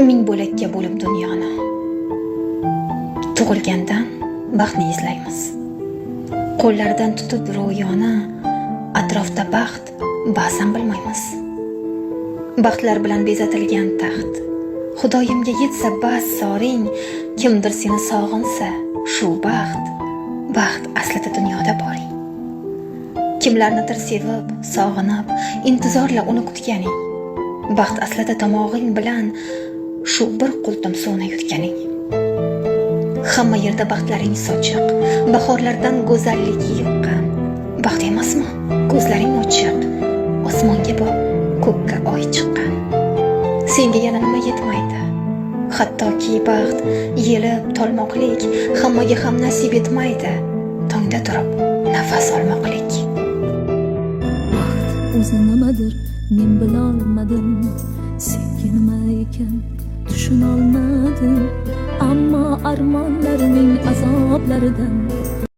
ming bo'lakka bo'lib dunyoni. Tug'ilgandan baxtni izlaymiz. Qo'llaridan tutib ro'yoni, atrofda baxt ba'zan bilmaymiz. Baxtlar bilan bezatilgan taxt. Xudoyimga yetsa bas soring, kimdir seni sog'insa, shu baxt aslida dunyoda boring. Kimlarnidir sevib, sog'inib, intizorla uni kutganing. Baxt aslida tomog'ing bilan shu bir qultum suvni yutganing. Hamma yerda baxtlaring sochiq, bahorlardan go'zallik yiqqan. Baxt emasmi? Ko'zlaring ochiq, osmonga bu ko'kka oy chiqqan. Senga yana nima yetmaydi? Hattoki baxt, yelib tolmoqlik hammaga ham nasib etmaydi. Tongda turib nafas olmoqlik. Baxt o'zi nimadir, men bilolmadim. Senga nima ekan tushunolmadim. Ammo armonlarining azoblaridan